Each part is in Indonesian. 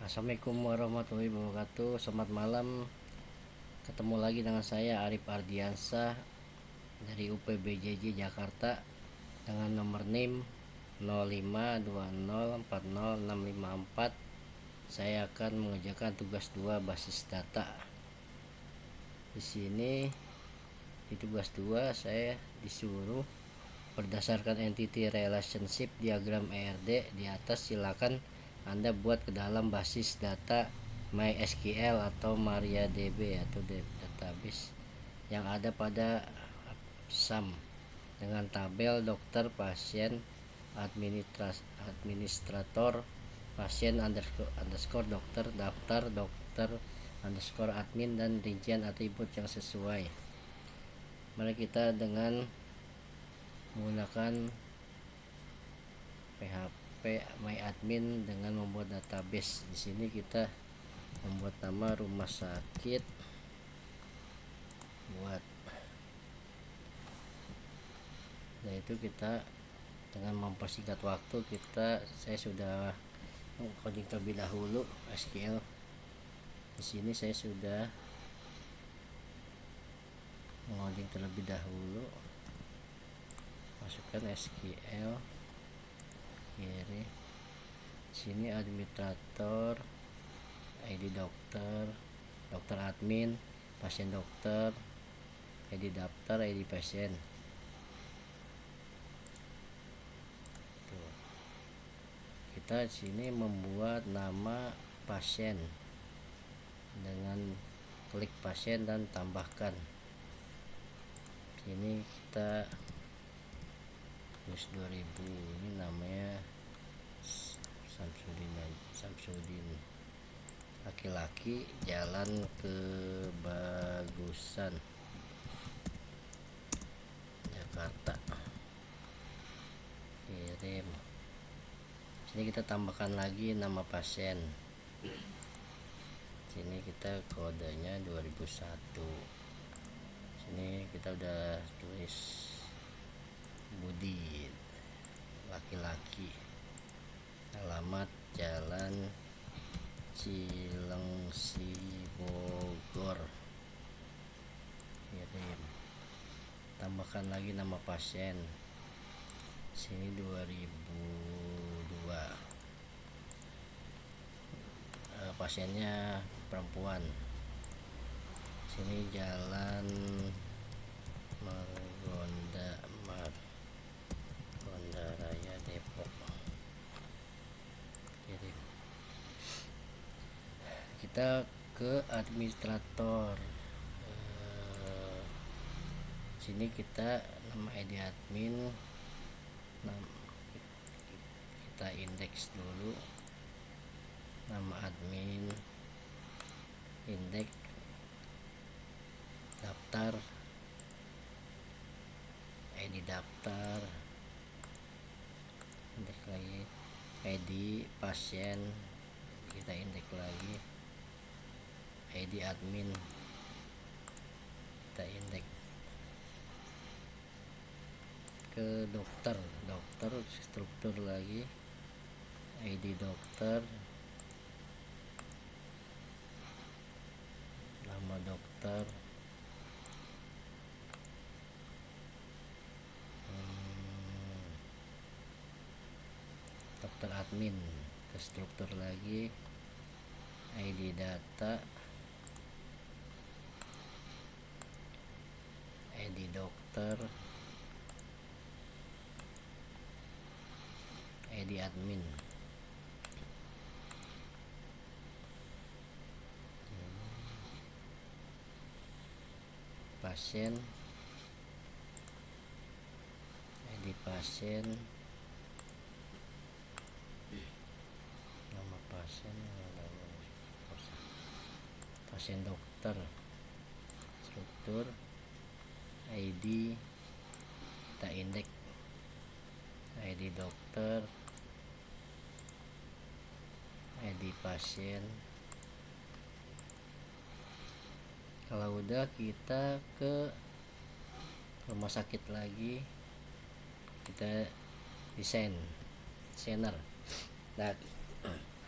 Assalamualaikum warahmatullahi wabarakatuh. Selamat malam. Ketemu lagi dengan saya Arif Ardiansah dari UPBJJ Jakarta dengan nomor NIM 0520406554. Saya akan mengerjakan tugas 2 basis data. Di sini di tugas 2 saya disuruh berdasarkan entity relationship diagram ERD di atas, silakan Anda buat ke dalam basis data MySQL atau MariaDB atau database yang ada pada SAM dengan tabel dokter, pasien, administrator, pasien underscore dokter, daftar dokter underscore admin, dan rincian atribut yang sesuai. Mari kita dengan menggunakan PHP MyAdmin dengan membuat database. Di sini kita membuat nama rumah sakit, buat. Nah, itu kita dengan mempersingkat waktu, saya sudah coding terlebih dahulu SQL. Di sini saya sudah mengoding terlebih dahulu. Masukkan SQL kiri. Sini administrator, ID dokter, dokter admin, pasien dokter, ID daftar, ID pasien. Tuh. Kita di sini membuat nama pasien dengan klik pasien dan tambahkan. Ini kita tulis 2000, ini namanya Samsudin, laki-laki, Jalan Kebagusan, Jakarta. Kirim. Sini kita tambahkan lagi nama pasien. Sini kita kodenya 2001. Sini kita udah tulis Budi, laki-laki, alamat Jalan Cilengsi, Bogor. Kirim. Tambahkan lagi nama pasien. Sini 2002. Pasiennya perempuan. Sini Jalan Margonda Raya, Depok. Kirim. Kita ke administrator. Sini kita nama ID admin, kita indeks dulu nama admin, indeks daftar, ID daftar, indeks lagi ID pasien, kita indeks lagi ID admin, kita indeks ke dokter struktur lagi ID dokter, nama dokter, dokter admin, ke struktur lagi ID data, ID dokter, ID admin. Pasien, ID pasien, nama pasien, pasien dokter, struktur ID, kita indeks ID dokter, ID pasien. Kalau udah, kita ke rumah sakit lagi, kita desainer. Nah,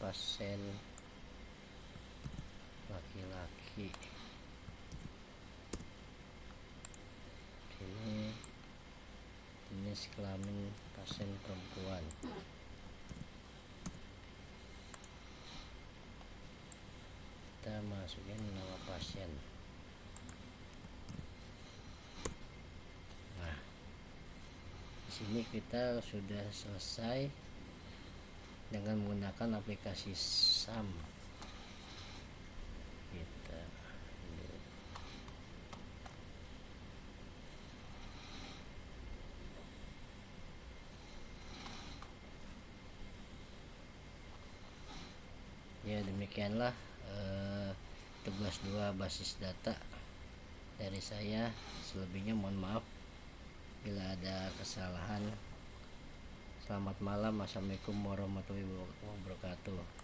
pasien laki-laki. Ini jenis kelamin pasien perempuan. Kita masukin nama pasien. Nah, di sini kita sudah selesai dengan menggunakan aplikasi SAM. Kita ya, demikianlah tugas 2 basis data dari saya. Selebihnya mohon maaf bila ada kesalahan. Selamat malam. Assalamualaikum warahmatullahi wabarakatuh.